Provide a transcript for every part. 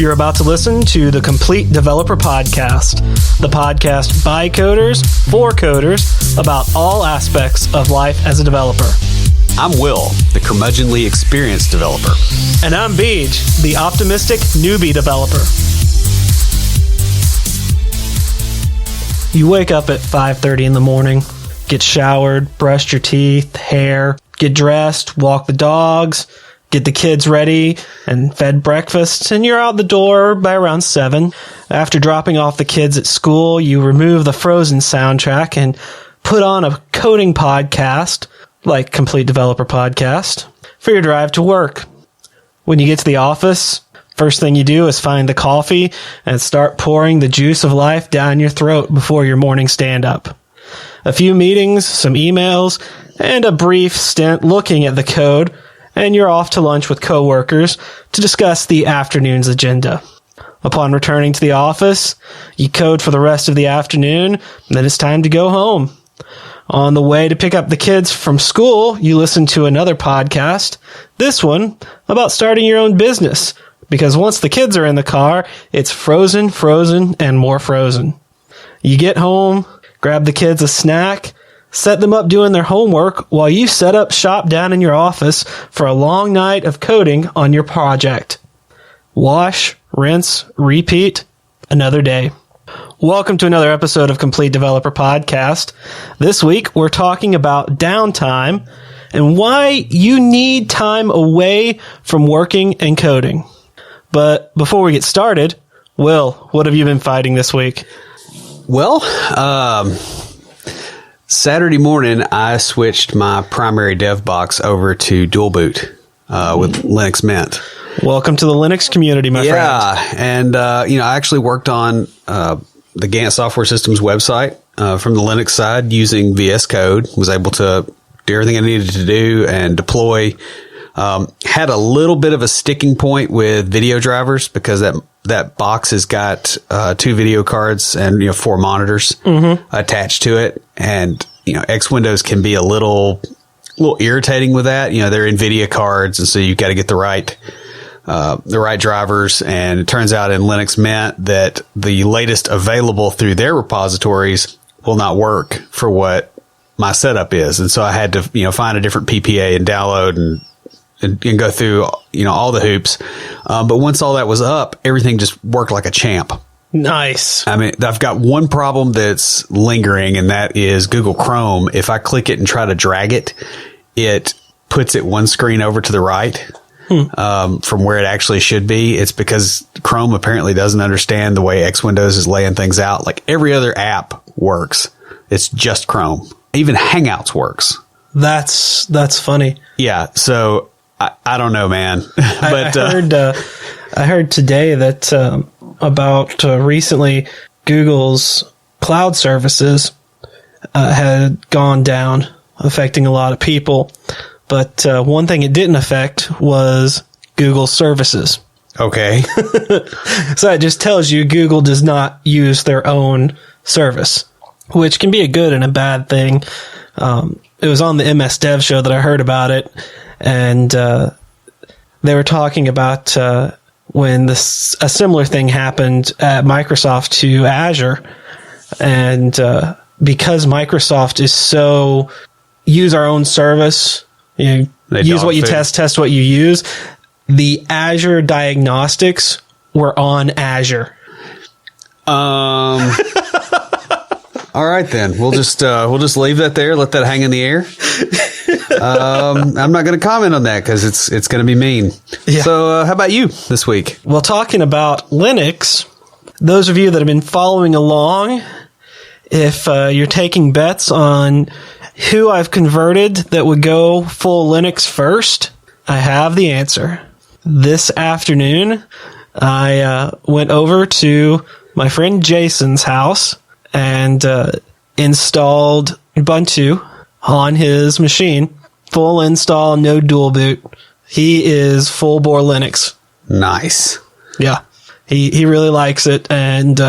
You're about to listen to the Complete Developer Podcast, the podcast by coders, for coders, about all aspects of life as a developer. I'm Will, the curmudgeonly experienced developer. And I'm Beej, the optimistic newbie developer. You wake up at 5:30 in the morning, get showered, brush your teeth, hair, get dressed, walk the dogs, get the kids ready and fed breakfast, and you're out the door by around 7. After dropping off the kids at school, you remove the Frozen soundtrack and put on a coding podcast, like Complete Developer Podcast, for your drive to work. When you get to the office, first thing you do is find the coffee and start pouring the juice of life down your throat before your morning stand-up. A few meetings, some emails, and a brief stint looking at the code, and you're off to lunch with coworkers to discuss the afternoon's agenda. Upon returning to the office, you code for the rest of the afternoon, and then it's time to go home. On the way to pick up the kids from school, you listen to another podcast, this one about starting your own business, because once the kids are in the car, it's frozen, and more frozen. You get home, grab the kids a snack, set them up doing their homework while you set up shop down in your office for a long night of coding on your project. Wash, rinse, repeat, another day. Welcome to another episode of Complete Developer Podcast. This week, we're talking about downtime and why you need time away from working and coding. But before we get started, Will, what have you been fighting this week? Well, Saturday morning, I switched my primary dev box over to dual boot with Linux Mint. Welcome to the Linux community, my friend. Yeah, and I actually worked on the Gantt Software Systems website from the Linux side using VS Code. Was able to do everything I needed to do and deploy. Had a little bit of a sticking point with video drivers because that box has got 2 video cards and 4 monitors attached to it, and X Windows can be a little irritating with that. They're NVIDIA cards, and so you've got to get the right drivers. And it turns out in Linux Mint that the latest available through their repositories will not work for what my setup is, and so I had to find a different PPA and download and go through all the hoops. But once all that was up, everything just worked like a champ. Nice. I mean, I've got one problem that's lingering, and that is Google Chrome. If I click it and try to drag it, it puts it one screen over to the right from where it actually should be. It's because Chrome apparently doesn't understand the way X Windows is laying things out. Like every other app works. It's just Chrome. Even Hangouts works. That's funny. Yeah. So I don't know, man. But I heard today that about recently Google's cloud services had gone down, affecting a lot of people. But one thing it didn't affect was Google's services. Okay. So it just tells you Google does not use their own service, which can be a good and a bad thing. It was on the MS Dev show that I heard about it, and they were talking about when a similar thing happened at Microsoft to Azure, and because Microsoft is so use our own service, use what you test what you use, the Azure diagnostics were on Azure. All right, then we'll just leave that there. Let that hang in the air. I'm not going to comment on that because it's going to be mean. Yeah. So, how about you this week? Well, talking about Linux, those of you that have been following along, if you're taking bets on who I've converted that would go full Linux first, I have the answer. This afternoon, I went over to my friend Jason's house and installed Ubuntu on his machine. Full install, no dual boot. He is full bore Linux. Nice. Yeah. He really likes it, and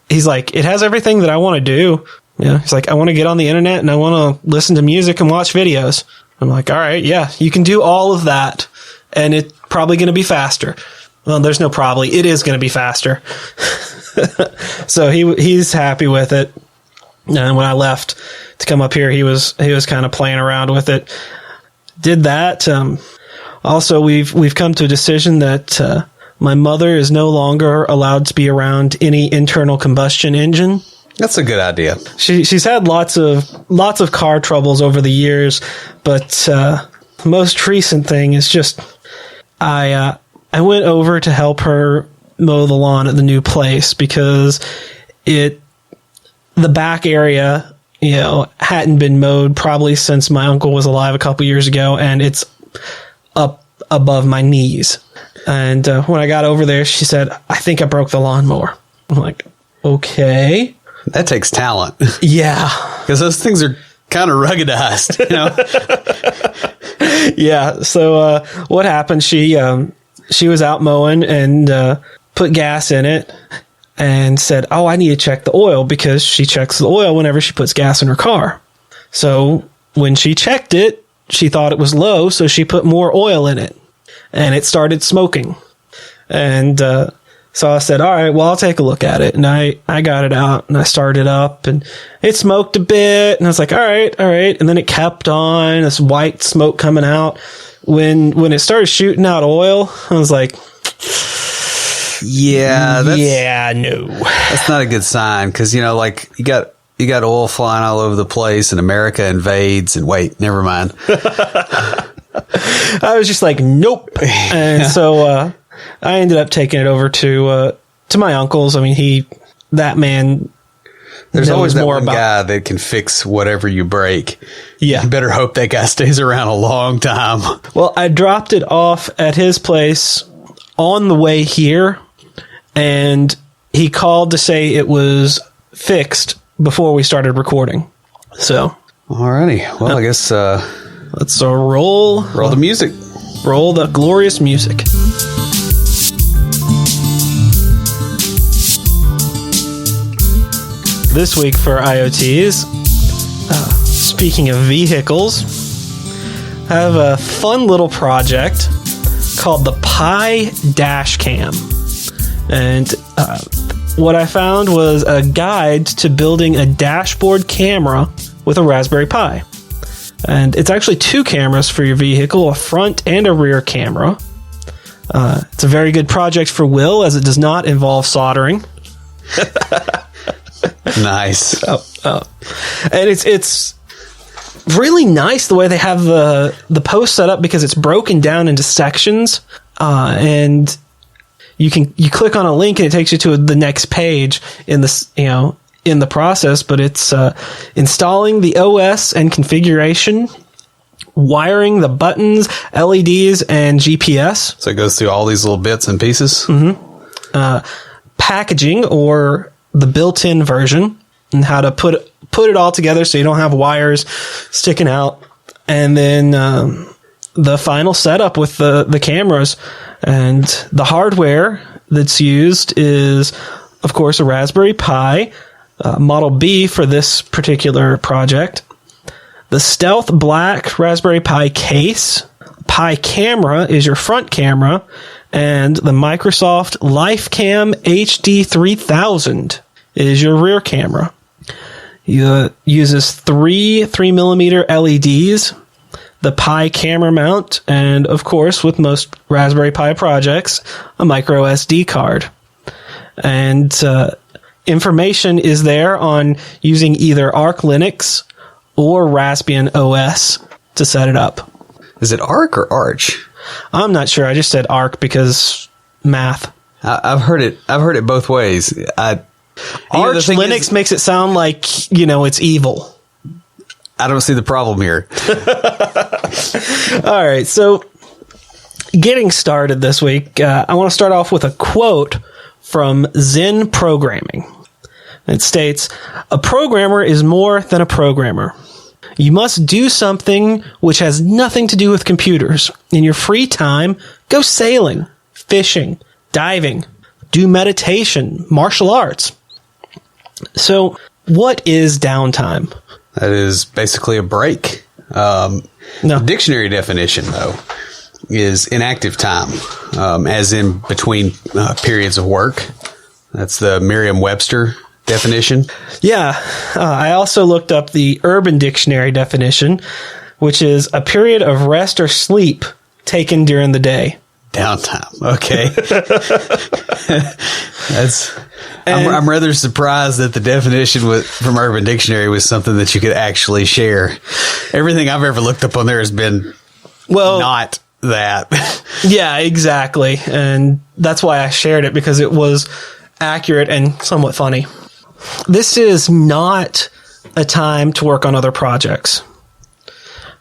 he's like, it has everything that I want to do. Yeah. He's like, I want to get on the internet and I want to listen to music and watch videos. I'm like, all right, yeah, you can do all of that, and it's probably going to be faster. Well, there's no probably. It is going to be faster. So he's happy with it. And when I left to come up here, he was kind of playing around with it. Did that. Also, we've come to a decision that my mother is no longer allowed to be around any internal combustion engine. That's a good idea. She's had lots of car troubles over the years, but the most recent thing is just I went over to help her mow the lawn at the new place because the back area, hadn't been mowed probably since my uncle was alive a couple years ago, and it's up above my knees. And when I got over there, she said, "I think I broke the lawnmower." I'm like, okay. That takes talent. Yeah. Because those things are kind of ruggedized, Yeah. So what happened? She was out mowing and put gas in it and said, "Oh, I need to check the oil," because she checks the oil whenever she puts gas in her car. So when she checked it, she thought it was low, so she put more oil in it and it started smoking. And so I said, "All right, well, I'll take a look at it." And I got it out and I started up and it smoked a bit. And I was like, all right. And then it kept on, this white smoke coming out. When it started shooting out oil, I was like, no. That's not a good sign. Cause you got oil flying all over the place and America invades and wait, never mind. I was just like, nope. And so, I ended up taking it over to my uncle's. I mean, that man. There's always that one guy that can fix whatever you break. Yeah. You better hope that guy stays around a long time. Well, I dropped it off at his place on the way here, and he called to say it was fixed before we started recording. So. Alrighty. Well, I guess let's roll the music. Roll the glorious music. This week for IoTs, speaking of vehicles, I have a fun little project called the Pi Dash Cam. And what I found was a guide to building a dashboard camera with a Raspberry Pi. And it's actually two cameras for your vehicle, a front and a rear camera. It's a very good project for Will, as it does not involve soldering. Nice. And it's really nice the way they have the post set up, because it's broken down into sections, and you click on a link and it takes you to the next page in the process. But it's installing the OS and configuration, wiring the buttons, LEDs, and GPS. So it goes through all these little bits and pieces. Mm-hmm. Packaging, or the built-in version, and how to put it all together so you don't have wires sticking out, and then the final setup with the cameras. And the hardware that's used is, of course, a Raspberry Pi Model B for this particular project, the Stealth Black Raspberry Pi case. Pi camera is your front camera, and the Microsoft LifeCam HD 3000 is your rear camera. It uses three 3mm LEDs, the Pi camera mount, and of course, with most Raspberry Pi projects, a micro SD card. And information is there on using either Arch Linux or Raspbian OS to set it up. Is it Arch or Arch? I'm not sure. I just said Arch because math. I've heard it both ways. Arch Linux makes it sound like, it's evil. I don't see the problem here. All right. So getting started this week, I want to start off with a quote from Zen Programming. It states, "A programmer is more than a programmer. You must do something which has nothing to do with computers. In your free time, go sailing, fishing, diving, do meditation, martial arts." So, what is downtime? That is basically a break. No. Dictionary definition, though. is inactive time, as in between periods of work. That's the Merriam-Webster definition. Yeah. I also looked up the Urban Dictionary definition, which is a period of rest or sleep taken during the day. Downtime. Okay. I'm rather surprised that the definition from Urban Dictionary was something that you could actually share. Everything I've ever looked up on there has been not that. Yeah, exactly. And that's why I shared it, because it was accurate and somewhat funny. This is not a time to work on other projects.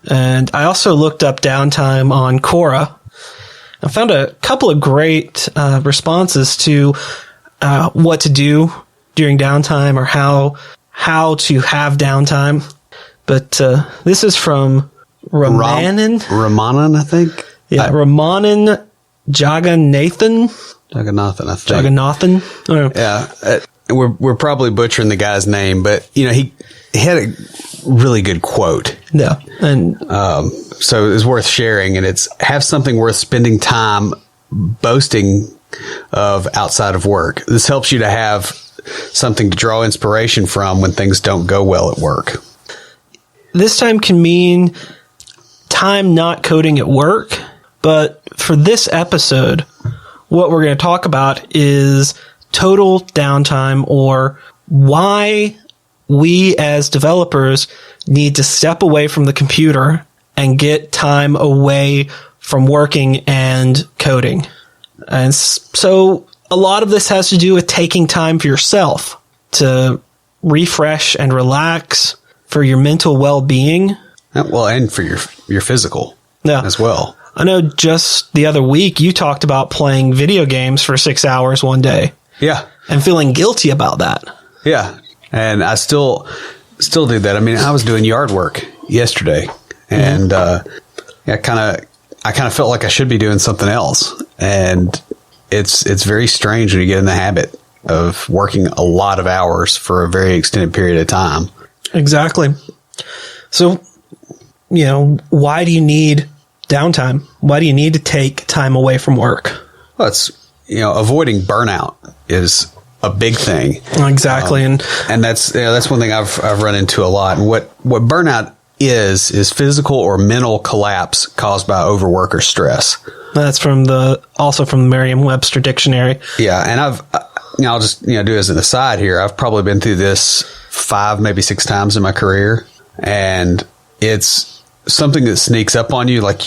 And I also looked up downtime on Quora. I found a couple of great responses to what to do during downtime, or how to have downtime. But this is from Ramanan, I think. Yeah, Ramanan Jagannathan. I think. Jagannathan. Yeah, we're probably butchering the guy's name, but he had a really good quote. Yeah, and so it's worth sharing, and it's have something worth spending time boasting of outside of work. This helps you to have something to draw inspiration from when things don't go well at work. This time can mean time not coding at work, but for this episode, what we're going to talk about is total downtime, or why we as developers need to step away from the computer and get time away from working and coding. And so a lot of this has to do with taking time for yourself to refresh and relax, for your mental well-being. Well, and for your physical as well. I know just the other week you talked about playing video games for 6 hours one day. Yeah. And feeling guilty about that. Yeah. And I still do that. I mean, I was doing yard work yesterday, and I kind of felt like I should be doing something else. And it's very strange when you get in the habit of working a lot of hours for a very extended period of time. Exactly. So, why do you need downtime? Why do you need to take time away from work? Well, it's, avoiding burnout is a big thing. Exactly. And that's one thing I've run into a lot. And what burnout is phisical or mental collapse caused by overwork or stress. That's also from the Merriam-Webster dictionary. Yeah. And I'll just, do as an aside here. I've probably been through this 5, maybe 6 times in my career. And it's something that sneaks up on you. Like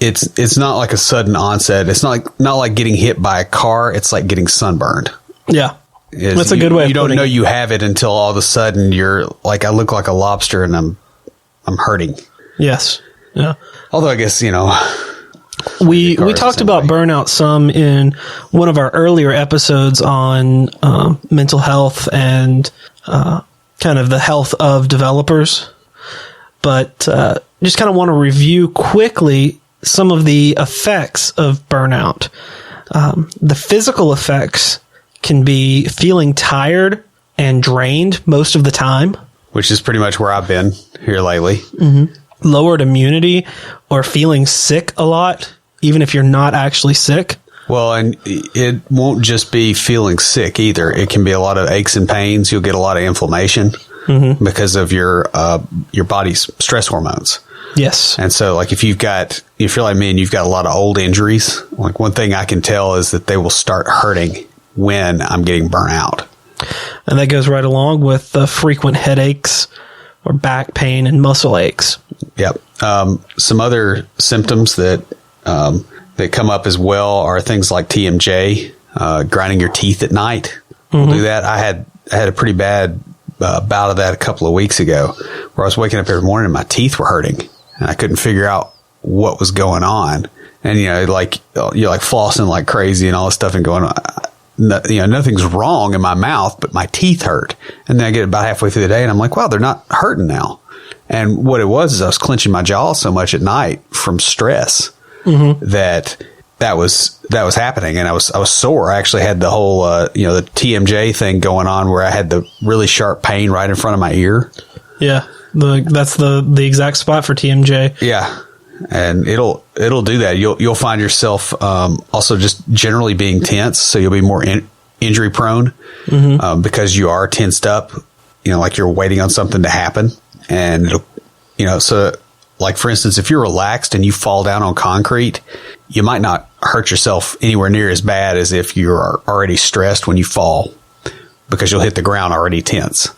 it's not like a sudden onset. It's not like getting hit by a car. It's like getting sunburned. Yeah. That's a good way of you don't know you have it until all of a sudden you're like, I look like a lobster and I'm hurting. Yes. Yeah. Although I guess, we talked about burnout some in one of our earlier episodes on mental health and kind of the health of developers. But just kind of want to review quickly some of the effects of burnout. The physical effects can be feeling tired and drained most of the time. Which is pretty much where I've been here lately. Mm-hmm. Lowered immunity, or feeling sick a lot, even if you're not actually sick. Well, and it won't just be feeling sick either. It can be a lot of aches and pains. You'll get a lot of inflammation because of your body's stress hormones. Yes. And so, like, if you're like me and you've got a lot of old injuries, like, one thing I can tell is that they will start hurting when I'm getting burnt out. And that goes right along with the frequent headaches or back pain and muscle aches. Yep. Some other symptoms that come up as well are things like TMJ, grinding your teeth at night. Will do that. I had a pretty bad bout of that a couple of weeks ago, where I was waking up every morning and my teeth were hurting, and I couldn't figure out what was going on. And you're like flossing like crazy and all this stuff, and going, nothing's wrong in my mouth, but my teeth hurt. And then I get about halfway through the day and I'm like, wow, they're not hurting now. And what it was is I was clenching my jaw so much at night from stress that was happening. And I was sore. I actually had the whole, the TMJ thing going on, where I had the really sharp pain right in front of my ear. Yeah. That's the exact spot for TMJ. Yeah. And it'll do that. You'll find yourself also just generally being tense, so you'll be more injury prone because you are tensed up. Like you're waiting on something to happen, and it'll, so like for instance, if you're relaxed and you fall down on concrete, you might not hurt yourself anywhere near as bad as if you're already stressed when you fall, because you'll hit the ground already tense.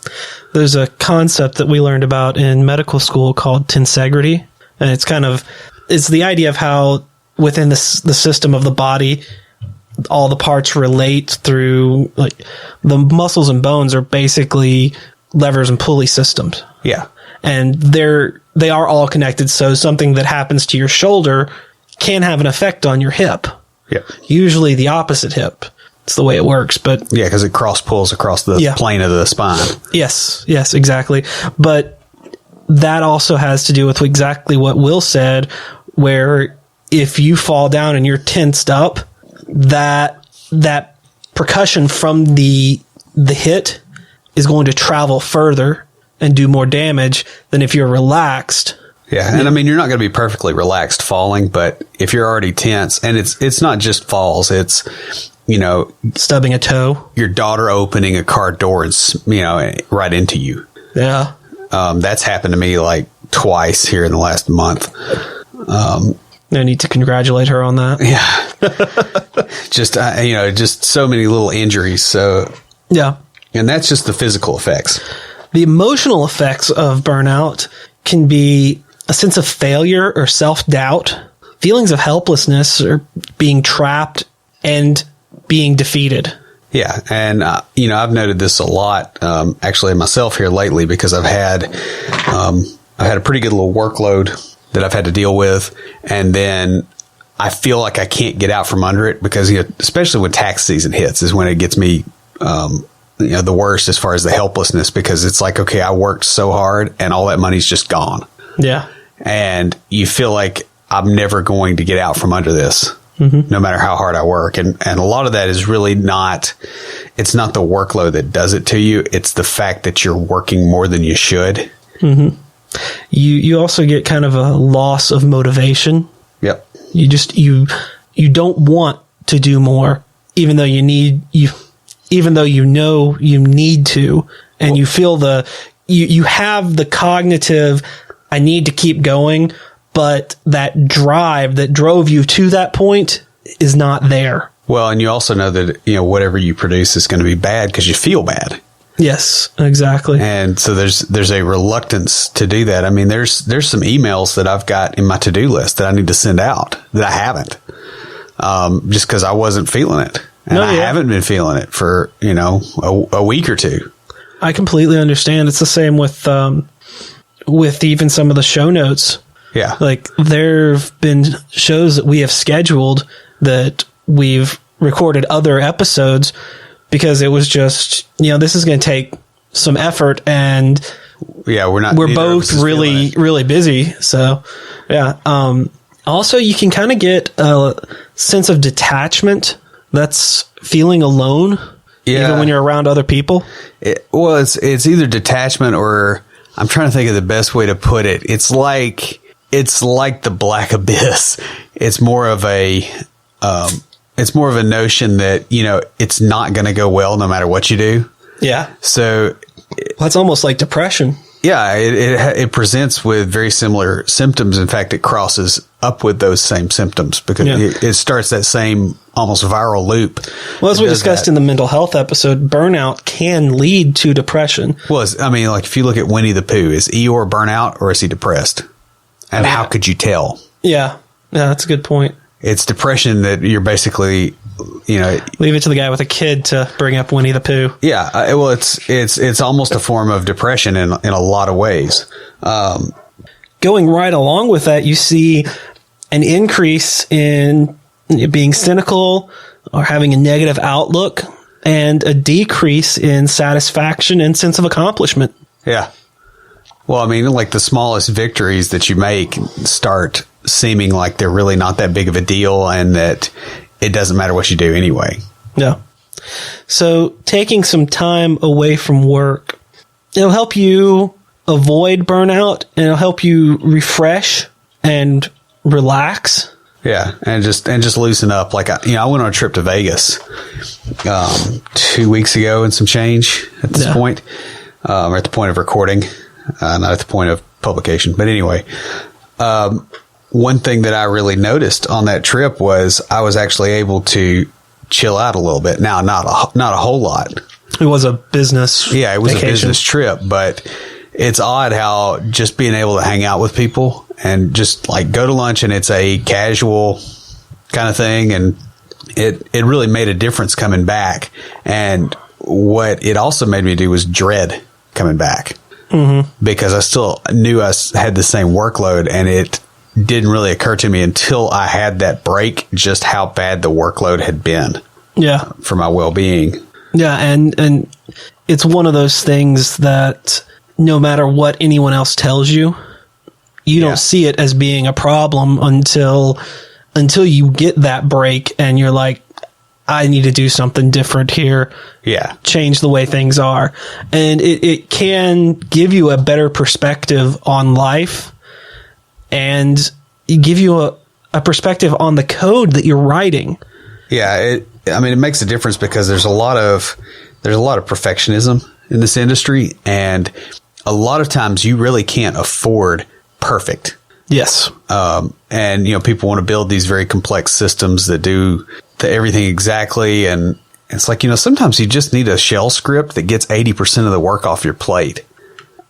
There's a concept that we learned about in medical school called tensegrity. And it's the idea of how within the system of the body, all the parts relate through, like, the muscles and bones are basically levers and pulley systems. Yeah. And they are all connected. So something that happens to your shoulder can have an effect on your hip. Yeah. Usually the opposite hip. It's the way it works, but yeah, because it cross pulls across the plane of the spine. Yes, exactly. But that also has to do with exactly what Will said, where if you fall down and you're tensed up, that percussion from the hit is going to travel further and do more damage than if you're relaxed. Yeah, and I mean, you're not going to be perfectly relaxed falling, but if you're already tense, and it's not just falls, it's, stubbing a toe, your daughter opening a car door and, right into you. Yeah. That's happened to me like twice here in the last month. I need to congratulate her on that. Yeah. Just so many little injuries. So, yeah. And that's just the physical effects. The emotional effects of burnout can be a sense of failure or self-doubt, feelings of helplessness or being trapped and being defeated. Yeah. And, I've noted this a lot, actually myself here lately, because I've had a pretty good little workload that I've had to deal with. And then I feel like I can't get out from under it because, especially when tax season hits is when it gets me, the worst as far as the helplessness, because it's like, okay, I worked so hard and all that money's just gone. Yeah. And you feel like I'm never going to get out from under this. Mm-hmm. No matter how hard I work. And a lot of that is really it's not the workload that does it to you. It's the fact that you're working more than you should. Mm-hmm. You also get kind of a loss of motivation. Yep. You don't want to do more, even though you know you need to, and you feel you have the cognitive, I need to keep going, but that drive that drove you to that point is not there. Well, and you also know that, whatever you produce is going to be bad because you feel bad. Yes, exactly. And so there's a reluctance to do that. I mean, there's some emails that I've got in my to-do list that I need to send out that I haven't, just because I wasn't feeling it. And I haven't been feeling it for, a week or two. I completely understand. It's the same with even some of the show notes. Yeah. Like, there have been shows that we have scheduled that we've recorded other episodes because it was just, this is going to take some effort, and we're both really, really busy. So, yeah. Also, you can kind of get a sense of detachment. That's feeling alone, even when you're around other people. It's either detachment or, I'm trying to think of the best way to put it. It's like the black abyss. It's more of a notion that, it's not going to go well no matter what you do. Yeah. So that's almost like depression. Yeah. It presents with very similar symptoms. In fact, it crosses up with those same symptoms because it starts that same almost viral loop. Well, as we discussed in the mental health episode, burnout can lead to depression. Well, like if you look at Winnie the Pooh, is Eeyore burnout or is he depressed? And how could you tell? Yeah, that's a good point. It's depression that you're basically, leave it to the guy with a kid to bring up Winnie the Pooh. Yeah, well, it's almost a form of depression in a lot of ways. Going right along with that, you see an increase in being cynical or having a negative outlook, and a decrease in satisfaction and sense of accomplishment. Yeah. Well, I mean, like the smallest victories that you make start seeming like they're really not that big of a deal, and that it doesn't matter what you do anyway. Yeah. So taking some time away from work, it'll help you avoid burnout, and it'll help you refresh and relax. Yeah, and just loosen up. Like I went on a trip to Vegas 2 weeks ago and some change at this point. Or at the point of recording, not at the point of publication. But anyway, one thing that I really noticed on that trip was I was actually able to chill out a little bit. Now, not a whole lot. It was a business. Yeah, it was vacation. a business trip, but it's odd how just being able to hang out with people and just like go to lunch and it's a casual kind of thing. And it really made a difference coming back. And what it also made me do was dread coming back, because I still knew I had the same workload, and it didn't really occur to me until I had that break just how bad the workload had been. Yeah. For my well-being. Yeah. And it's one of those things that no matter what anyone else tells you, you don't see it as being a problem until you get that break and you're like, I need to do something different here. Yeah. Change the way things are. And it can give you a better perspective on life and give you a perspective on the code that you're writing. Yeah. It makes a difference because there's a lot of perfectionism in this industry, and a lot of times you really can't afford perfect. Yes. And people want to build these very complex systems that do everything exactly. And it's like, sometimes you just need a shell script that gets 80% of the work off your plate.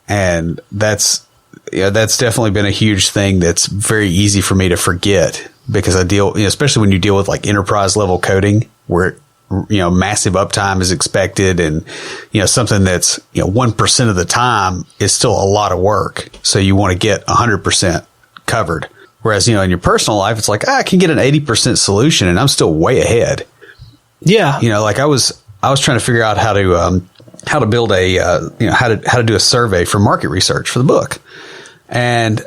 And that's definitely been a huge thing that's very easy for me to forget, because I deal, especially when you deal with like enterprise level coding where, massive uptime is expected, and, something that's, 1% of the time is still a lot of work. So you want to get 100% covered. Whereas, in your personal life, it's like, I can get an 80% solution and I'm still way ahead. Yeah. Like I was trying to figure out how to build how to do a survey for market research for the book. And,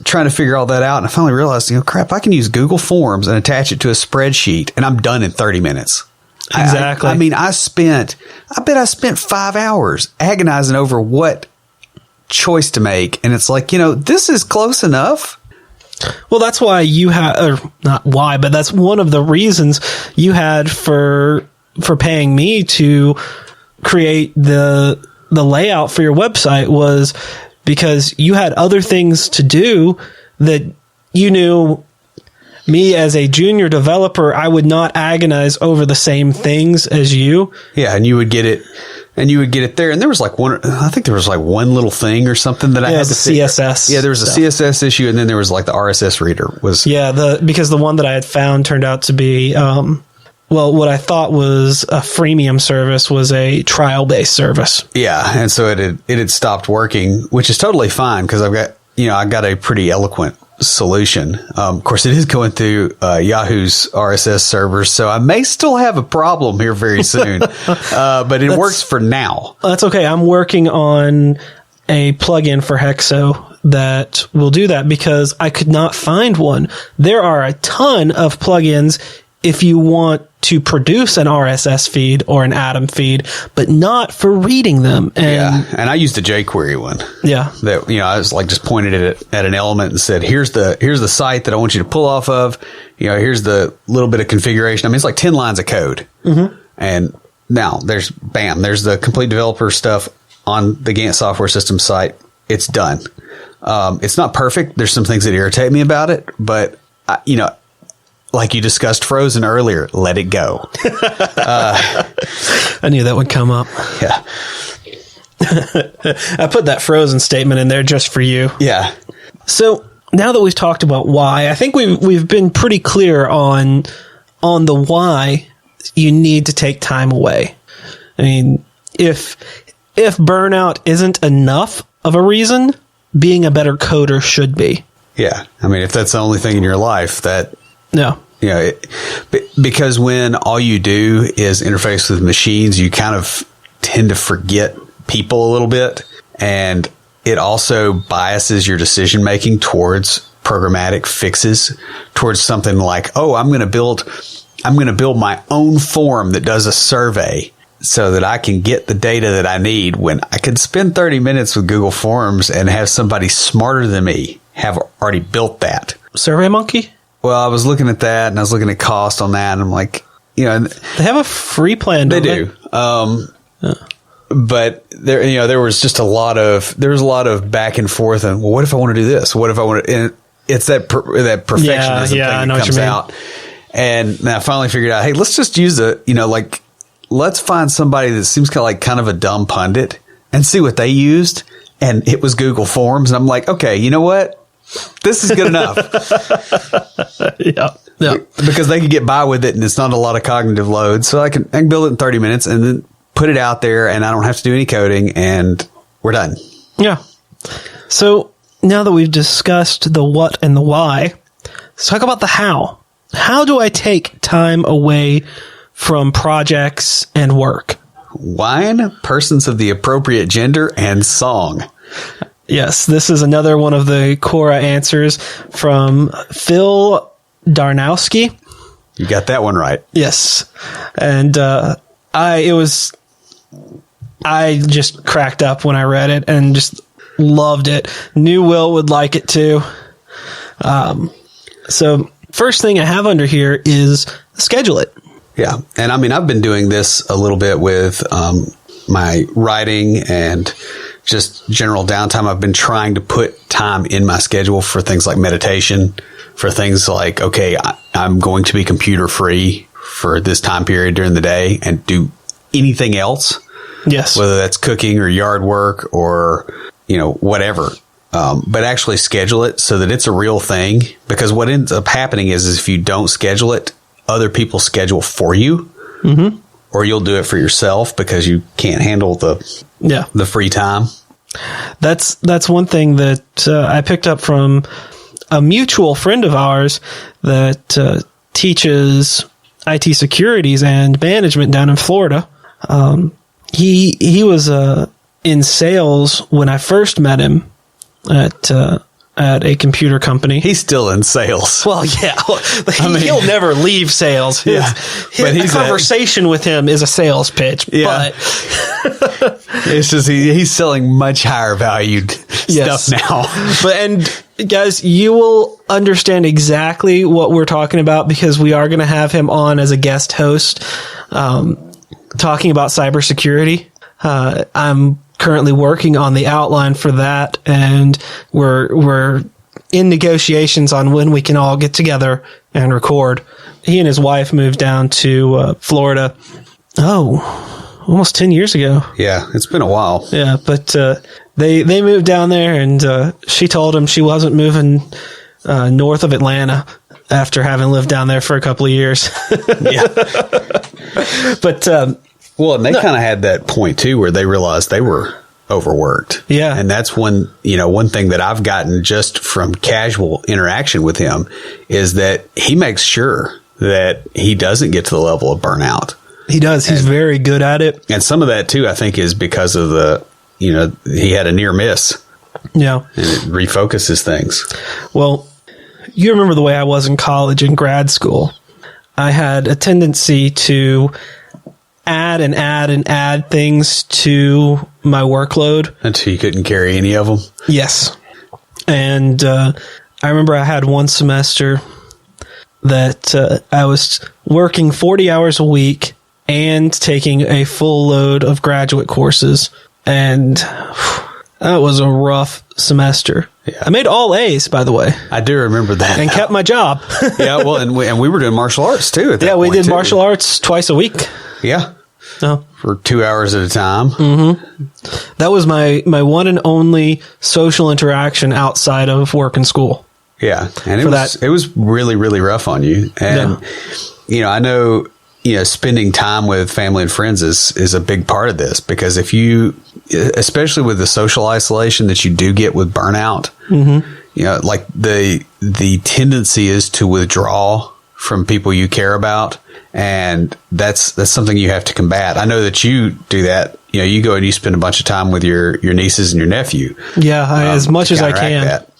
trying to figure all that out. And I finally realized, crap, I can use Google Forms and attach it to a spreadsheet and I'm done in 30 minutes. Exactly. I bet I spent 5 hours agonizing over what choice to make. And it's like, this is close enough. Well, that's why you had, or not why, but that's one of the reasons you had for paying me to create the layout for your website, was because you had other things to do that you knew me as a junior developer, I would not agonize over the same things as you. Yeah. And you would get it. And you would get it there. And there was one little thing or something that I had to CSS. Yeah, there was a CSS issue, and then there was like the RSS reader was. Yeah, because the one that I had found turned out to be, what I thought was a freemium service was a trial-based service. Yeah, and so it had stopped working, which is totally fine because I got a pretty eloquent solution. Of course, it is going through Yahoo's RSS servers, so I may still have a problem here very soon. But it works for now. That's okay. I'm working on a plugin for Hexo that will do that because I could not find one. There are a ton of plugins if you want to produce an RSS feed or an Atom feed, but not for reading them. And and I used the jQuery one. Yeah. That, I was like just pointed it at an element and said, here's the site that I want you to pull off of. Here's the little bit of configuration. It's like 10 lines of code. Mm-hmm. And now there's the complete developer stuff on the Gantt software system site. It's done. It's not perfect. There's some things that irritate me about it, but like you discussed Frozen earlier, let it go. I knew that would come up. Yeah. I put that Frozen statement in there just for you. Yeah. So now that we've talked about why, I think we've been pretty clear on the why you need to take time away. If burnout isn't enough of a reason, being a better coder should be. Yeah. If that's the only thing in your life that... No. Because when all you do is interface with machines, you kind of tend to forget people a little bit. And it also biases your decision making towards programmatic fixes, towards something like, I'm going to build my own form that does a survey so that I can get the data that I need, when I could spend 30 minutes with Google Forms and have somebody smarter than me have already built that. SurveyMonkey? Well, I was looking at that and I was looking at cost on that and I'm like, They have a free plan, they don't do. But there was just a lot of back and forth and, well, what if I want to do this? What if I want to, and it's that perfectionism thing I know that what you comes mean. out. And then I finally figured out, hey, let's just use let's find somebody that seems kind of a dumb pundit and see what they used. And it was Google Forms. And I'm like, okay, you know what? This is good enough. Yeah. Because they could get by with it and it's not a lot of cognitive load. So I can build it in 30 minutes and then put it out there and I don't have to do any coding and we're done. Yeah. So now that we've discussed the what and the why, let's talk about the how. How do I take time away from projects and work? Wine, persons of the appropriate gender, and song. Yes, this is another one of the Quora answers from Phil Darnowski. You got that one right. Yes. And I just cracked up when I read it and just loved it. Knew Will would like it too. So first thing I have under here is schedule it. Yeah. And I mean, I've been doing this a little bit with my writing and just general downtime. I've been trying to put time in my schedule for things like meditation, for things like, okay, I'm going to be computer free for this time period during the day and do anything else. Yes. Whether that's cooking or yard work or, whatever. But actually schedule it so that it's a real thing, because what ends up happening is if you don't schedule it, other people schedule for you, or you'll do it for yourself because you can't handle the free time. That's one thing that I picked up from a mutual friend of ours that teaches IT securities and management down in Florida. He was in sales when I first met him at a computer company. He's still in sales. Well, yeah. He'll never leave sales. His conversation with him is a sales pitch. Yeah. But it's just he's selling much higher valued stuff now. And guys, you will understand exactly what we're talking about because we are going to have him on as a guest host talking about cybersecurity. I'm currently working on the outline for that, and we're in negotiations on when we can all get together and record. He and his wife moved down to Florida almost 10 years ago. Yeah, it's been a while. Yeah, but they moved down there, and she told him she wasn't moving north of Atlanta after having lived down there for a couple of years. Yeah. But well, and they kind of had that point too where they realized they were overworked. Yeah. And that's one thing that I've gotten just from casual interaction with him is that he makes sure that he doesn't get to the level of burnout. He does. He's very good at it. And some of that too, I think, is because of he had a near miss. Yeah. And it refocuses things. Well, you remember the way I was in college and grad school. I had a tendency to add things to my workload Until you couldn't carry any of them. Yes. And I remember I had one semester that I was working 40 hours a week and taking a full load of graduate courses. And that was a rough semester. Yeah. I made all A's, by the way. I do remember that. And kept my job. Yeah, well, and we were doing martial arts too at that point. Yeah, we did martial arts twice a week. Yeah. Oh. For 2 hours at a time. Mm-hmm. That was my one and only social interaction outside of work and school. Yeah. And it was really, really rough on you. And, I know, spending time with family and friends is a big part of this, because if you, especially with the social isolation that you do get with burnout, like the tendency is to withdraw from people you care about. And that's something you have to combat. I know that you do that. You go and you spend a bunch of time with your nieces and your nephew. Yeah, as much as I can. That.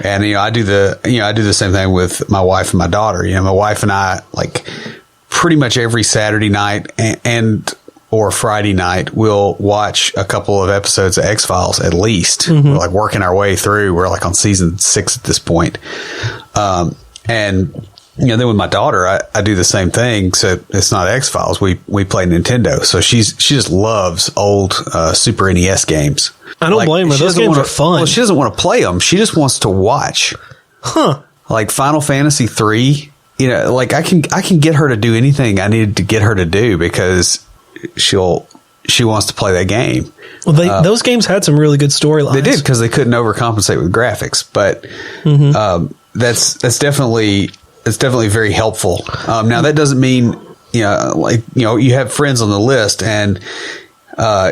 And I do the same thing with my wife and my daughter. My wife and I, like, pretty much every Saturday night, and or Friday night, we'll watch a couple of episodes of X-Files at least. We're like working our way through. We're like on season 6 at this point. And then with my daughter, I do the same thing. So it's not X-Files. We play Nintendo. So she just loves old Super NES games. I don't blame her. Those games are fun. Well, she doesn't want to play them. She just wants to watch. Like Final Fantasy 3. Like I can get her to do anything I needed to get her to do because she wants to play that game. Well, those games had some really good storylines. They did, because they couldn't overcompensate with graphics. But that's definitely very helpful. Now that doesn't mean you have friends on the list, and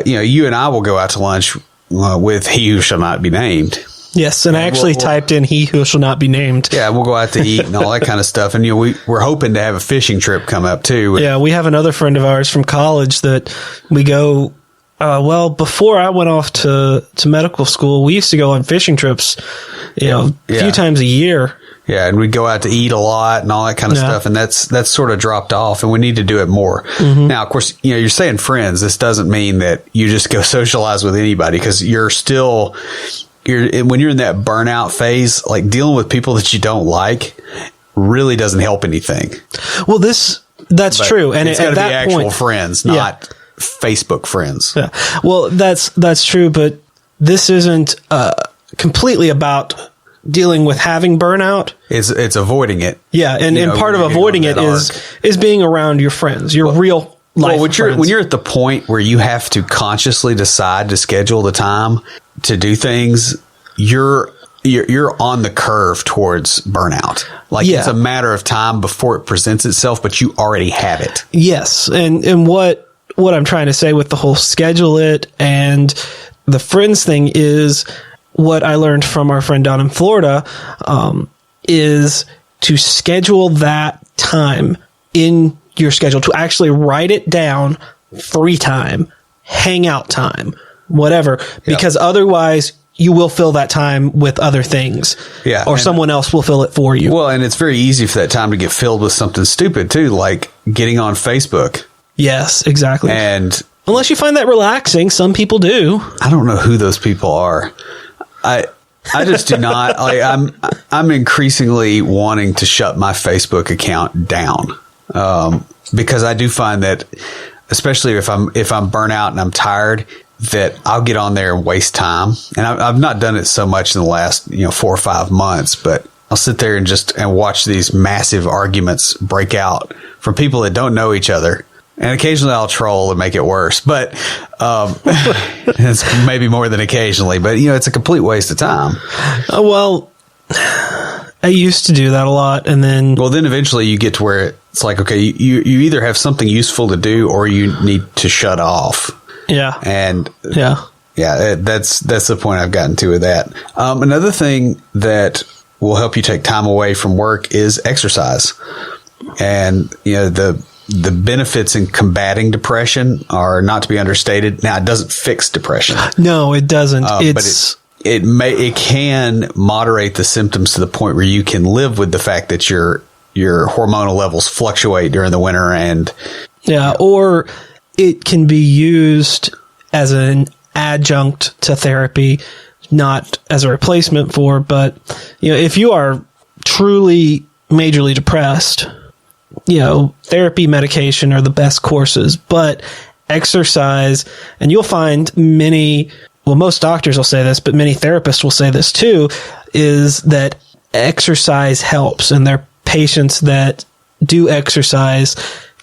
you and I will go out to lunch with He Who Shall Not Be Named. Yes, and I actually typed in He Who Shall Not Be Named. Yeah, we'll go out to eat and all that kind of stuff. And we're hoping to have a fishing trip come up too. Yeah, we have another friend of ours from college that we go. Before I went off to medical school, we used to go on fishing trips, a few times a year. Yeah, and we'd go out to eat a lot and all that kind of stuff, and that's sort of dropped off, and we need to do it more. Now, of course, you're saying friends. This doesn't mean that you just go socialize with anybody, because when you're in that burnout phase, like dealing with people that you don't like really doesn't help anything. Well, that's true, and it's got to be that actual point, friends, not Facebook friends. Yeah. Well, that's true, but this isn't completely about dealing with having burnout. It's avoiding it. Yeah, and part of avoiding it is being around your friends, your real life friends. When you're at the point where you have to consciously decide to schedule the time to do things, you're on the curve towards burnout. Like it's a matter of time before it presents itself, but you already have it. Yes, and what I'm trying to say with the whole schedule it and the friends thing is, what I learned from our friend down in Florida is to schedule that time in your schedule, to actually write it down, free time, hangout time, whatever, because otherwise you will fill that time with other things, or someone else will fill it for you. Well, and it's very easy for that time to get filled with something stupid too, like getting on Facebook. Yes, exactly. And unless you find that relaxing, some people do. I don't know who those people are. I just do not. I'm increasingly wanting to shut my Facebook account down, because I do find that, especially if I'm burnt out and I'm tired, that I'll get on there and waste time. And I've not done it so much in the last 4 or 5 months, but I'll sit there and watch these massive arguments break out from people that don't know each other. And occasionally I'll troll and make it worse, but it's maybe more than occasionally. But it's a complete waste of time. Well, I used to do that a lot, and then eventually you get to where it's like, okay, you either have something useful to do or you need to shut off. Yeah, and that's the point I've gotten to with that. Another thing that will help you take time away from work is exercise, and the benefits in combating depression are not to be understated. Now, it doesn't fix depression. No, it doesn't. But it can moderate the symptoms to the point where you can live with the fact that your hormonal levels fluctuate during the winter, or it can be used as an adjunct to therapy, not as a replacement for. But if you are truly majorly depressed, therapy, medication are the best courses, but exercise, and you'll find most doctors will say this, but many therapists will say this too, is that exercise helps, and their patients that do exercise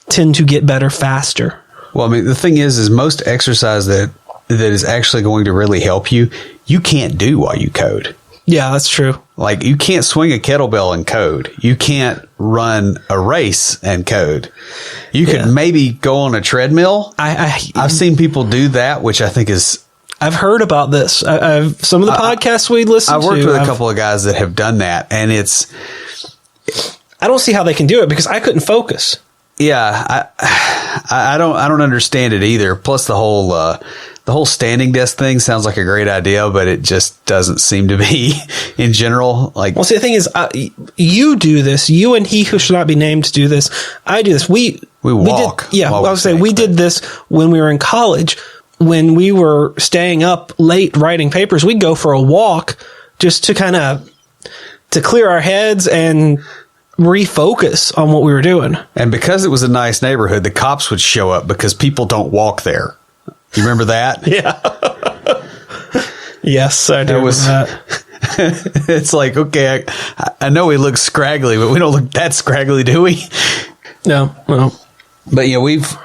tend to get better faster. Well, I mean, the thing is most exercise that is actually going to really help you can't do while you code. Yeah, that's true. Like, you can't swing a kettlebell and code. You can't run a race and code. You could maybe go on a treadmill. I've seen people do that, which I think is... I've heard about this. Some of the podcasts we listen to. I've worked with a couple of guys that have done that, and it's... I don't see how they can do it, because I couldn't focus. Yeah, I don't understand it either. Plus the whole the whole standing desk thing sounds like a great idea, but it just doesn't seem to be in general. Like, well, see, the thing is, you do this. You and he who should not be named do this. I do this. We walk. I was saying we did this when we were in college. When we were staying up late writing papers, we'd go for a walk just to kind of to clear our heads and refocus on what we were doing. And because it was a nice neighborhood, the cops would show up because people don't walk there. You remember that? Yeah. Yes, I do remember that. It's like, okay, I know we look scraggly, but we don't look that scraggly, do we? No. But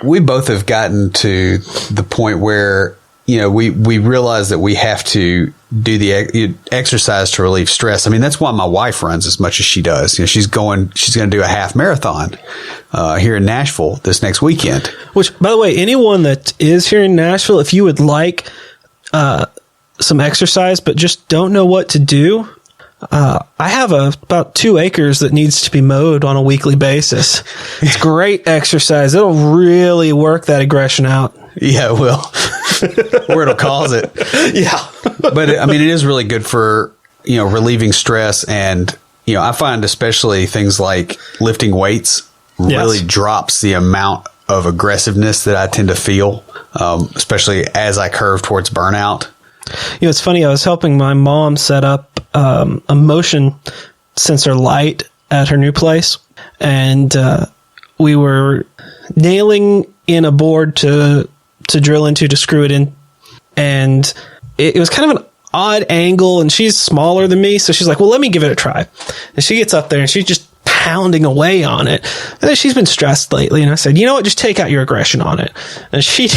we both have gotten to the point where, we realize that we have to do the exercise to relieve stress. I mean, that's why my wife runs as much as she does. She's going to do a half marathon here in Nashville this next weekend. Which, by the way, anyone that is here in Nashville, if you would like some exercise but just don't know what to do, I have about 2 acres that needs to be mowed on a weekly basis. It's great exercise. It'll really work that aggression out. Yeah, it will. Or it'll cause it. Yeah. But I mean, it is really good for, relieving stress. And, I find especially things like lifting weights really drops the amount of aggressiveness that I tend to feel, especially as I curve towards burnout. It's funny. I was helping my mom set up a motion sensor light at her new place. And we were nailing in a board to drill into to screw it in. And it was kind of an odd angle, and she's smaller than me. So she's like, well, let me give it a try. And she gets up there and she's just pounding away on it. And then she's been stressed lately. And I said, you know what? Just take out your aggression on it. And she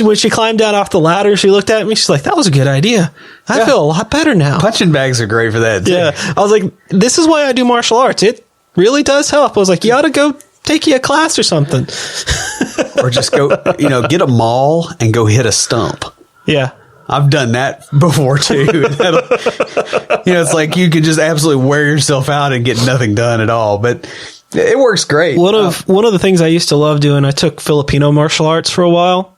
when she climbed down off the ladder, she looked at me. She's like, that was a good idea. I feel a lot better now. Punching bags are great for that, too. Yeah. I was like, this is why I do martial arts. It really does help. I was like, you ought to go take you a class or something. Or just go, get a maul and go hit a stump. Yeah. I've done that before too. It's like you can just absolutely wear yourself out and get nothing done at all, but it works great. One of the things I used to love doing, I took Filipino martial arts for a while,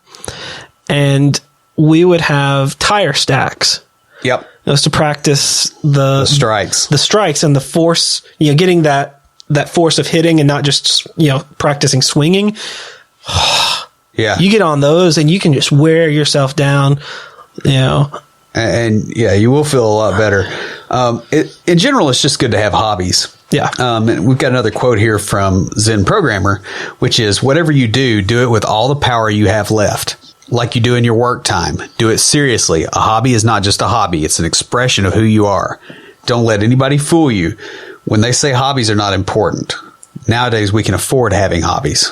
and we would have tire stacks. Yep. It was to practice the strikes and the force, getting that force of hitting and not just, practicing swinging. Yeah. You get on those and you can just wear yourself down, And you will feel a lot better. In general, it's just good to have hobbies. Yeah. And we've got another quote here from Zen Programmer, which is, whatever you do it with all the power you have left. Like you do in your work time. Do it seriously. A hobby is not just a hobby. It's an expression of who you are. Don't let anybody fool you when they say hobbies are not important. Nowadays, we can afford having hobbies.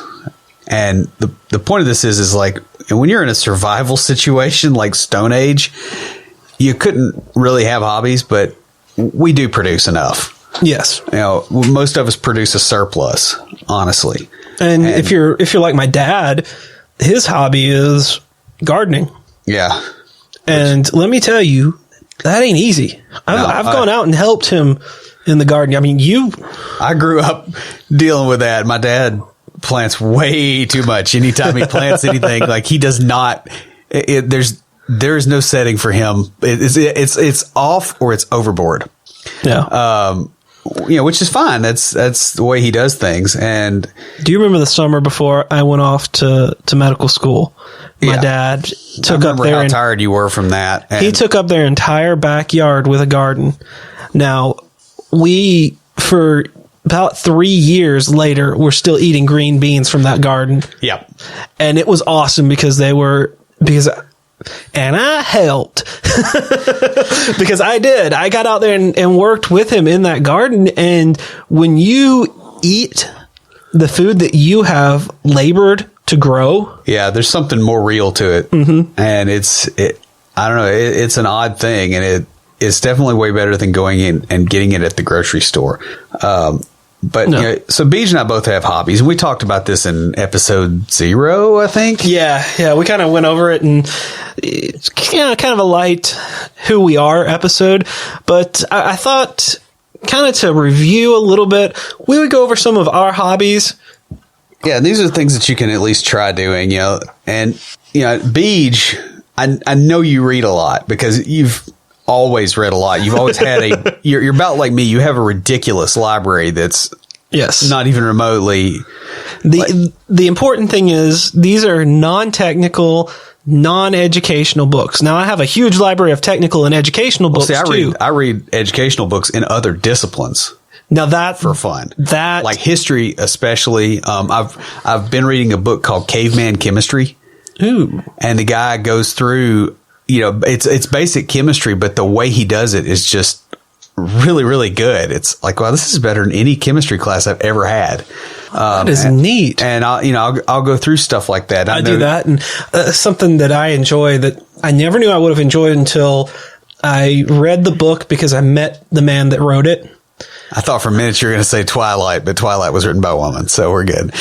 And the point of this is like, when you're in a survival situation like Stone Age, you couldn't really have hobbies, but we do produce enough. Yes. Most of us produce a surplus, honestly. And if you're like my dad, his hobby is gardening. Yeah. And let me tell you, that ain't easy. I've gone out and helped him in the garden. I mean, I grew up dealing with that. My dad plants way too much. Anytime he plants anything, like he does not, there's no setting for him. It's off or it's overboard. Yeah. Which is fine. That's the way he does things. And do you remember the summer before I went off to medical school? My dad took up their how tired you were from that. He took up their entire backyard with a garden. Now, for about 3 years later, we're still eating green beans from that garden. Yep. And it was awesome because and I helped because I did. I got out there and worked with him in that garden. And when you eat the food that you have labored to grow. Yeah. There's something more real to it. Mm-hmm. And I don't know. It's an odd thing, and it's definitely way better than going in and getting it at the grocery store. But no. So Beej and I both have hobbies. We talked about this in episode 0, I think. Yeah. We kind of went over it, and it's kind of a light who we are episode. But I thought kind of to review a little bit, we would go over some of our hobbies. Yeah, these are things that you can at least try doing, and, Beej, I know you read a lot because you've always read a lot. You've always had you're about like me. You have a ridiculous library that's not even remotely. The important thing is these are non-technical, non-educational books. Now, I have a huge library of technical and educational books too. I read educational books in other disciplines. Now that for fun, like history, especially. I've been reading a book called Caveman Chemistry. Ooh. And the guy goes through, it's basic chemistry, but the way he does it is just really, really good. It's like, wow, this is better than any chemistry class I've ever had. That is neat. And I'll go through stuff like that. I do that, and something that I enjoy that I never knew I would have enjoyed until I read the book because I met the man that wrote it. I thought for a minute you were going to say Twilight, but Twilight was written by a woman, so we're good.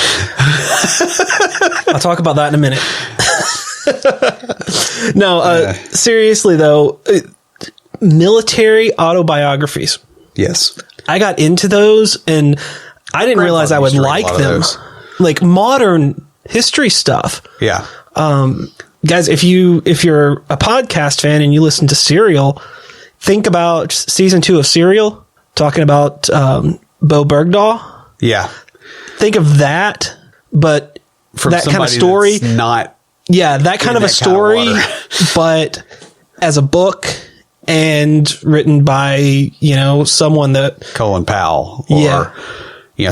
I'll talk about that in a minute. No, seriously though, military autobiographies. Yes. I got into those and I didn't realize I would like them. Like modern history stuff. Yeah. Guys, if you're a podcast fan and you listen to Serial, think about season 2 of Serial. Talking about Bo Bergdahl. Yeah. Think of that, but from that kind of story. Not. Yeah, that kind of a story, but as a book and written by, someone that. Colin Powell. Or,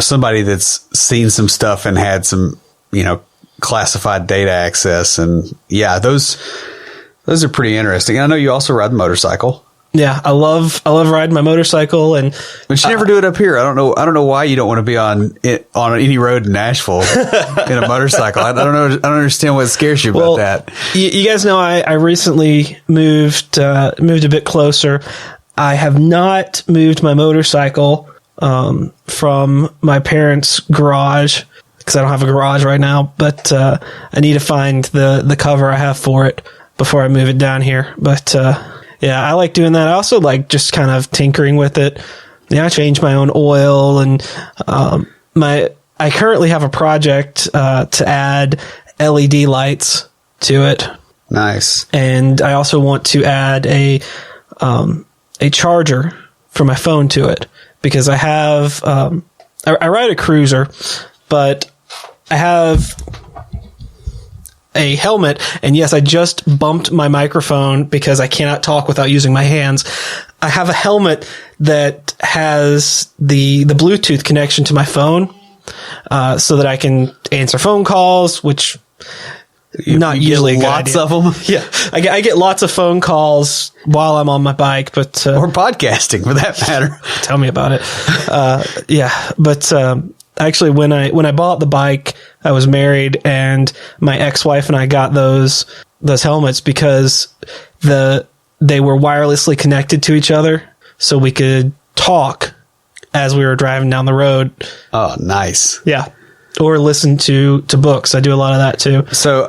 somebody that's seen some stuff and had some, classified data access. And yeah, those are pretty interesting. I know you also ride the motorcycle. Yeah, I love riding my motorcycle, but you never do it up here. I don't know why you don't want to be on any road in Nashville in a motorcycle. I don't know. I don't understand what scares you about that. You guys know I recently moved a bit closer. I have not moved my motorcycle from my parents' garage because I don't have a garage right now. But I need to find the cover I have for it before I move it down here. But yeah, I like doing that. I also like just kind of tinkering with it. I change my own oil and I currently have a project to add LED lights to it. Nice. And I also want to add a charger for my phone to it because I have I ride a cruiser, but I have a helmet, and yes, I just bumped my microphone because I cannot talk without using my hands. I have a helmet that has the Bluetooth connection to my phone, so that I can answer phone calls, which not usually a good lots idea. of them. Yeah, I get lots of phone calls while I'm on my bike, but or podcasting for that matter. Tell me about it. Yeah, but actually, when I bought the bike, I was married, and my ex-wife and I got those helmets because they were wirelessly connected to each other, so we could talk as we were driving down the road. Oh, nice. Yeah, or listen to books. I do a lot of that too. So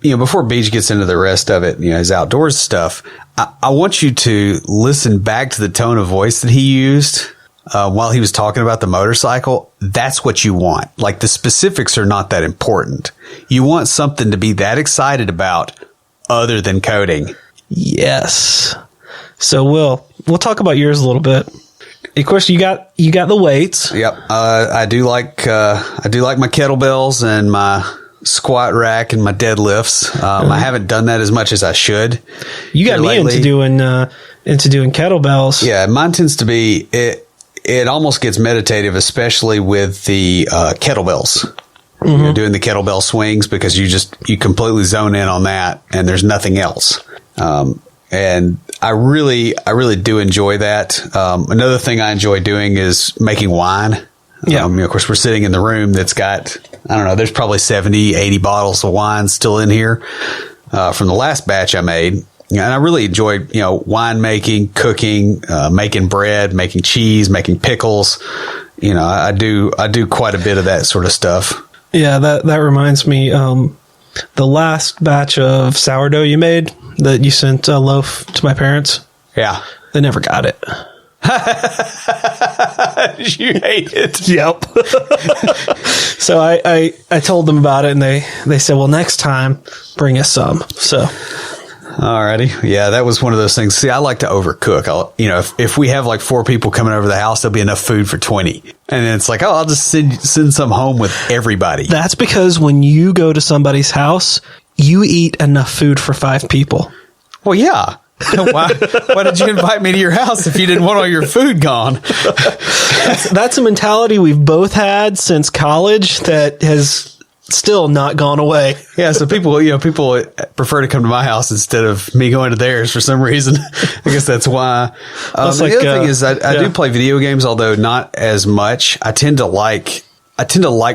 before Beej gets into the rest of it, his outdoors stuff, I want you to listen back to the tone of voice that he used. While he was talking about the motorcycle. That's what you want. Like the specifics are not that important. You want something to be that excited about other than coding. Yes. So we'll talk about yours a little bit. Of course, you got the weights. Yep. I do like my kettlebells and my squat rack and my deadlifts. I haven't done that as much as I should. You got me lately. into doing kettlebells. Yeah, mine tends to be it almost gets meditative, especially with the kettlebells. Mm-hmm. Doing the kettlebell swings because you completely zone in on that and there's nothing else. And I really do enjoy that. Another thing I enjoy doing is making wine. Yeah. Of course, we're sitting in the room that's got, I don't know, there's probably 70, 80 bottles of wine still in here from the last batch I made. And I really enjoy, wine making, cooking, making bread, making cheese, making pickles. I do quite a bit of that sort of stuff. Yeah, that reminds me, the last batch of sourdough you made that you sent a loaf to my parents. Yeah. They never got it. You hate it. Yep. So I told them about it, and they said, well, next time bring us some. So. Alrighty. Yeah, that was one of those things. See, I like to overcook. If we have like 4 people coming over the house, there'll be enough food for 20. And then it's like, I'll just send some home with everybody. That's because when you go to somebody's house, you eat enough food for 5 people. Well, yeah. Why did you invite me to your house if you didn't want all your food gone? That's a mentality we've both had since college that has still not gone away. Yeah, so people prefer to come to my house instead of me going to theirs for some reason. I guess that's why. The other thing is I do play video games, although not as much. I tend to like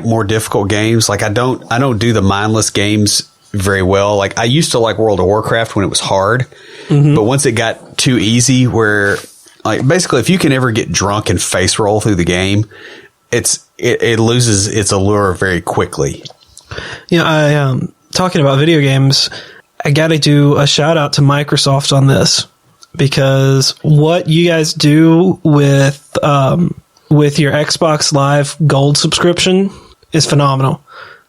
more difficult games. Like I don't do the mindless games very well. Like I used to like World of Warcraft when it was hard, but once it got too easy, where like basically if you can ever get drunk and face roll through the game, it loses its allure very quickly. Yeah, talking about video games, I got to do a shout out to Microsoft on this, because what you guys do with your Xbox Live Gold subscription is phenomenal.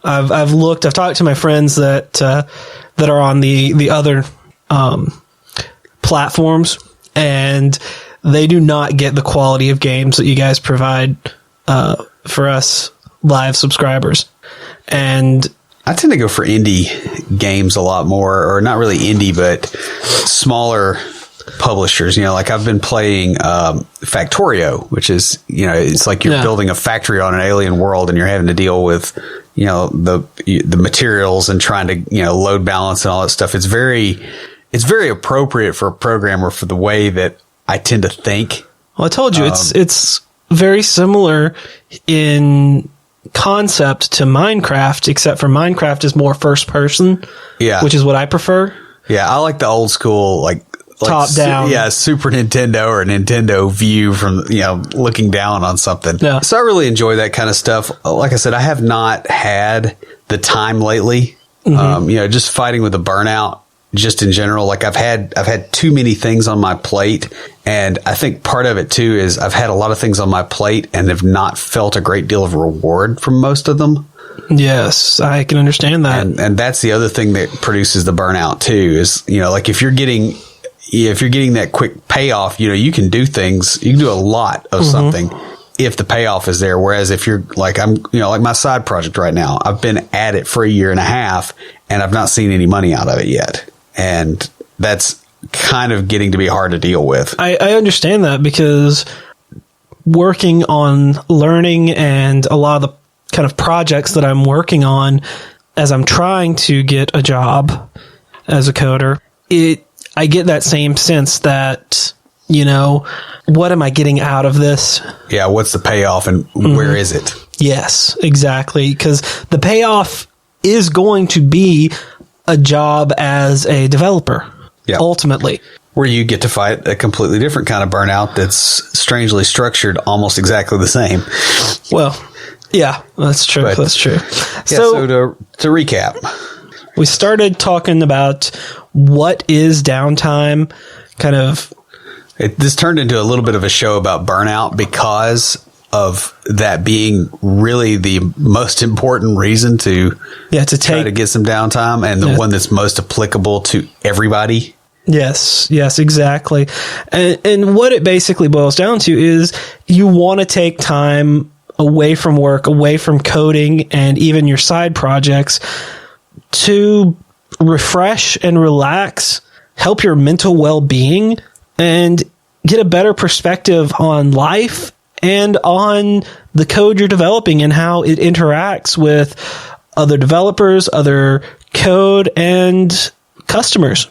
I've talked to my friends that are on the other platforms, and they do not get the quality of games that you guys provide for us live subscribers. And I tend to go for indie games a lot more, or not really indie, but smaller publishers. Like I've been playing Factorio, which is, it's like you're building a factory on an alien world, and you're having to deal with, the materials and trying to, load balance and all that stuff. It's very appropriate for a programmer for the way that I tend to think. Well, I told you, it's very similar in concept to Minecraft, except for Minecraft is more first person, which is what I prefer. Yeah, I like the old school, like top down. Super Nintendo or Nintendo view from, looking down on something. Yeah. So I really enjoy that kind of stuff. Like I said, I have not had the time lately. Just fighting with the burnout, just in general. Like I've had too many things on my plate, and I think part of it too is I've had a lot of things on my plate and have not felt a great deal of reward from most of them. Yes, I can understand that. And that's the other thing that produces the burnout too, is, like if you're getting that quick payoff, you can do things, you can do a lot of something if the payoff is there. Whereas if you're like, like my side project right now, I've been at it for 1.5 years and I've not seen any money out of it yet. And that's kind of getting to be hard to deal with. I understand that, because working on learning and a lot of the kind of projects that I'm working on as I'm trying to get a job as a coder, I get that same sense that, what am I getting out of this? Yeah, what's the payoff and where is it? Yes, exactly. Because the payoff is going to be a job as a developer, ultimately. Where you get to fight a completely different kind of burnout that's strangely structured almost exactly the same. Well, yeah, that's true. That's true. Yeah, so to recap, we started talking about what is downtime, kind of. This turned into a little bit of a show about burnout because of that being really the most important reason to try to get some downtime, and the one that's most applicable to everybody. Yes, exactly. And what it basically boils down to is you want to take time away from work, away from coding, and even your side projects to refresh and relax, help your mental well-being, and get a better perspective on life and on the code you're developing and how it interacts with other developers, other code, and customers.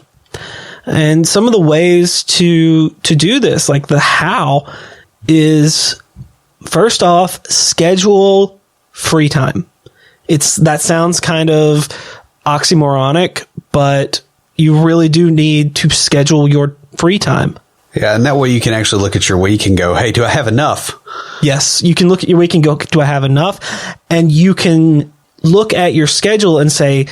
And some of the ways to do this, like the how, is first off, schedule free time. That sounds kind of oxymoronic, but you really do need to schedule your free time. Yeah, and that way you can actually look at your week and go, hey, do I have enough? Yes, you can look at your week and go, do I have enough? And you can look at your schedule and say,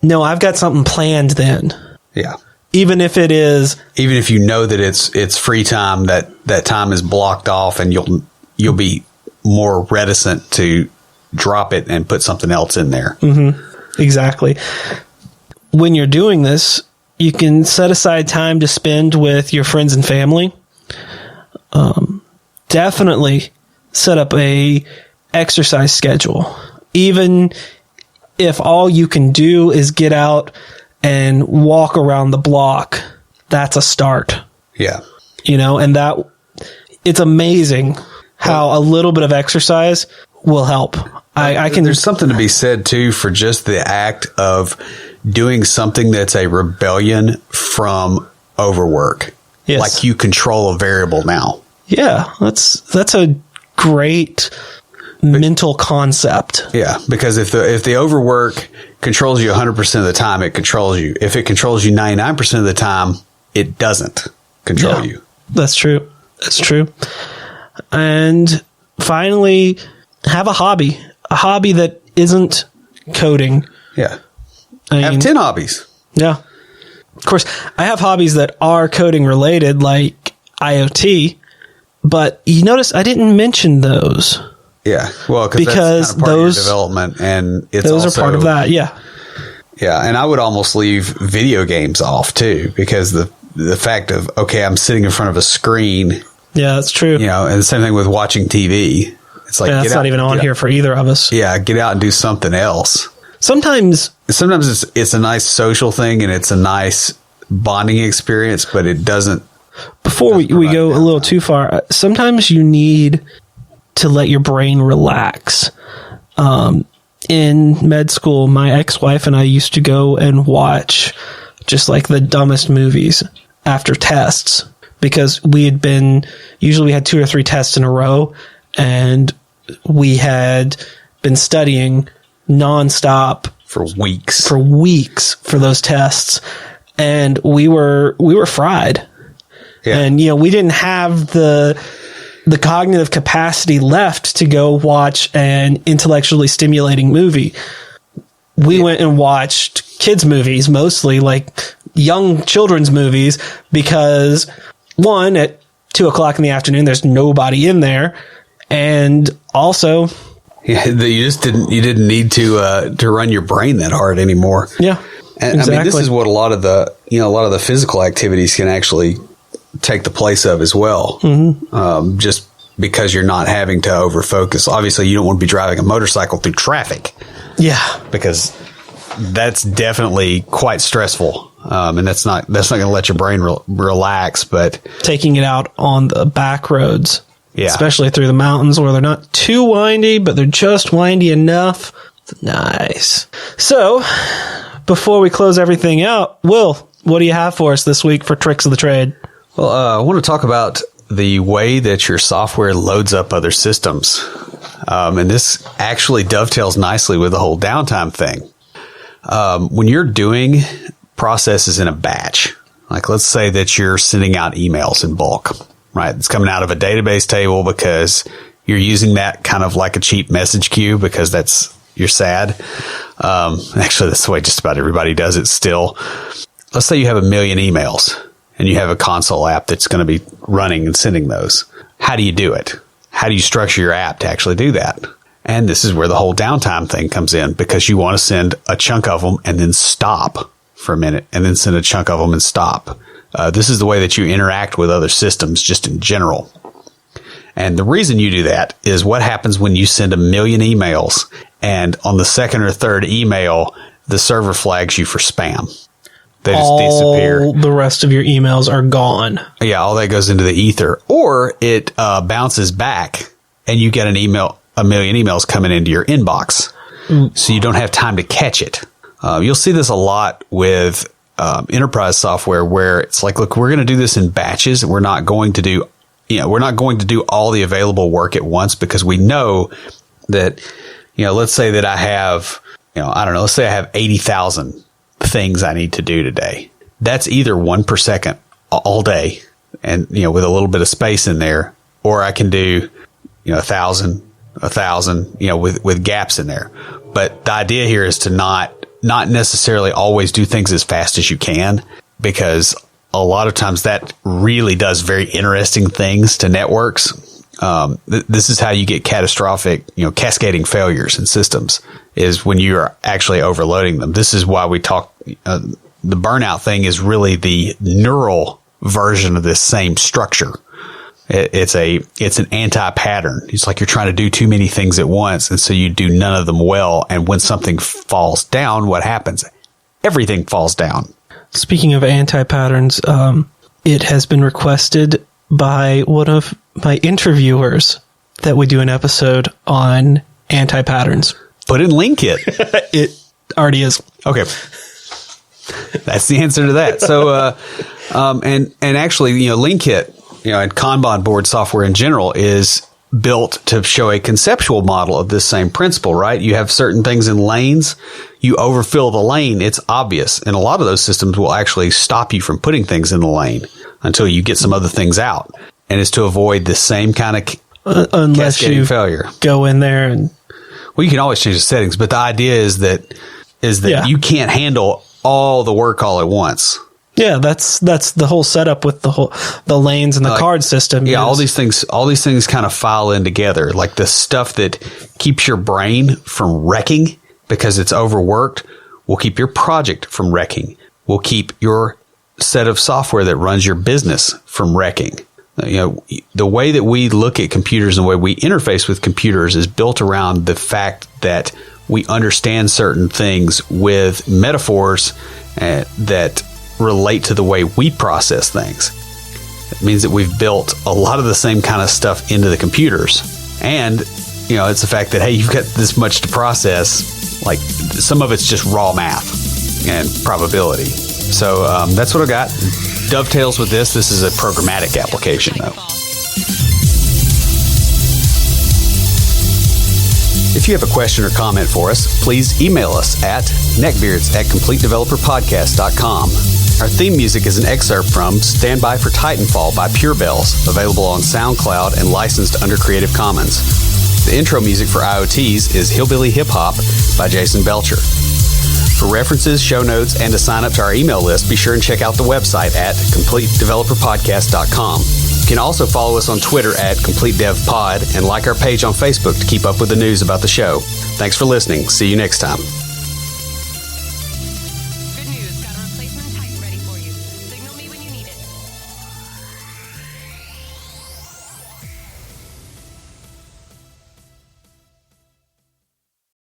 no, I've got something planned then. Yeah. Even if you know that it's free time, that time is blocked off, and you'll be more reticent to drop it and put something else in there. Mm-hmm. Exactly. When you're doing this, you can set aside time to spend with your friends and family. Definitely set up a exercise schedule. Even if all you can do is get out and walk around the block, that's a start. Yeah. And that it's amazing how a little bit of exercise will help. There's something to be said too for just the act of doing something that's a rebellion from overwork. Yes. Like you control a variable now. Yeah, that's a great mental concept. Yeah, because if the overwork controls you 100% of the time, it controls you. If it controls you 99% of the time, it doesn't control you. That's true. That's true. And finally, have a hobby that isn't coding. Yeah. Have 10 hobbies. Yeah. Of course, I have hobbies that are coding related, like IoT, but you notice I didn't mention those. Yeah. Well, because that's kind of part of your development, and those are part of that. Yeah. Yeah. And I would almost leave video games off too, because the fact of, okay, I'm sitting in front of a screen. Yeah, that's true. And the same thing with watching TV. It's like, that's not even on here for either of us. Yeah. Get out and do something else. Sometimes it's a nice social thing, and it's a nice bonding experience, but it doesn't. Before we go a little too far, sometimes you need to let your brain relax. In med school, my ex-wife and I used to go and watch just like the dumbest movies after tests, because usually we had 2 or 3 tests in a row, and we had been studying nonstop for weeks for those tests, and we were fried. Yeah. And we didn't have the cognitive capacity left to go watch an intellectually stimulating movie. We went and watched kids movies, mostly like young children's movies, because one, at 2:00 in the afternoon, there's nobody in there, and also, yeah, you didn't need to run your brain that hard anymore. Yeah, and exactly. I mean, this is what a lot of the physical activities can actually take the place of as well. Mm-hmm. Just because you're not having to over focus. Obviously, you don't want to be driving a motorcycle through traffic. Yeah, because that's definitely quite stressful, and that's not going to let your brain relax. But taking it out on the back roads. Yeah. Especially through the mountains where they're not too windy, but they're just windy enough. Nice. So, before we close everything out, Will, what do you have for us this week for Tricks of the Trade? Well, I want to talk about the way that your software loads up other systems. And this actually dovetails nicely with the whole downtime thing. When you're doing processes in a batch, like let's say that you're sending out emails in bulk, right? It's coming out of a database table because you're using that kind of like a cheap message queue because you're sad. Actually, that's the way just about everybody does it still. Let's say you have 1 million emails and you have a console app that's going to be running and sending those. How do you do it? How do you structure your app to actually do that? And this is where the whole downtime thing comes in, because you want to send a chunk of them and then stop for a minute and then send a chunk of them and stop. This is the way that you interact with other systems just in general. And the reason you do that is what happens when you send 1 million emails and on the second or third email, the server flags you for spam. They just disappear. All the rest of your emails are gone. Yeah, all that goes into the ether. Or it bounces back and you get 1 million emails coming into your inbox. So you don't have time to catch it. You'll see this a lot with enterprise software where it's like, look, we're going to do this in batches. We're not going to do all the available work at once, because we know that, let's say that I have, let's say I have 80,000 things I need to do today. That's either 1 per second all day and, with a little bit of space in there, or I can do, 1,000, with gaps in there. But the idea here is to not necessarily always do things as fast as you can. because a lot of times that really does very interesting things to networks. This is how you get catastrophic, cascading failures in systems, is when you are actually overloading them. This is why we talk, the burnout thing is really the neural version of this same structure. It's an anti-pattern. It's like you're trying to do too many things at once, and so you do none of them well. And when something falls down, what happens? Everything falls down. Speaking of anti-patterns, it has been requested by one of my interviewers that we do an episode on anti-patterns. Put in link it. It already is. Okay. That's the answer to that. So, and actually, Linkit, and Kanban board software in general is built to show a conceptual model of this same principle, right? You have certain things in lanes. You overfill the lane. It's obvious. And a lot of those systems will actually stop you from putting things in the lane until you get some other things out. And it's to avoid the same kind of unless you failure. Go in there and, well, you can always change the settings, but the idea is that you can't handle all the work all at once. Yeah, that's the whole setup with the lanes and the card system. Yeah, all these things kind of file in together. Like the stuff that keeps your brain from wrecking because it's overworked will keep your project from wrecking. Will keep your set of software that runs your business from wrecking. The way that we look at computers and the way we interface with computers is built around the fact that we understand certain things with metaphors that relate to the way we process things. It means that we've built a lot of the same kind of stuff into the computers. And, it's the fact that, hey, you've got this much to process. Like some of it's just raw math and probability. So that's what I got. Dovetails with this. This is a programmatic application, though. If you have a question or comment for us, please email us at neckbeards@completedeveloperpodcast.com. Our theme music is an excerpt from Stand By for Titanfall by Pure Bells, available on SoundCloud and licensed under Creative Commons. The intro music for IoTs is Hillbilly Hip Hop by Jason Belcher. For references, show notes, and to sign up to our email list, be sure and check out the website at CompleteDeveloperPodcast.com. You can also follow us on Twitter at CompleteDevPod and like our page on Facebook to keep up with the news about the show. Thanks for listening. See you next time.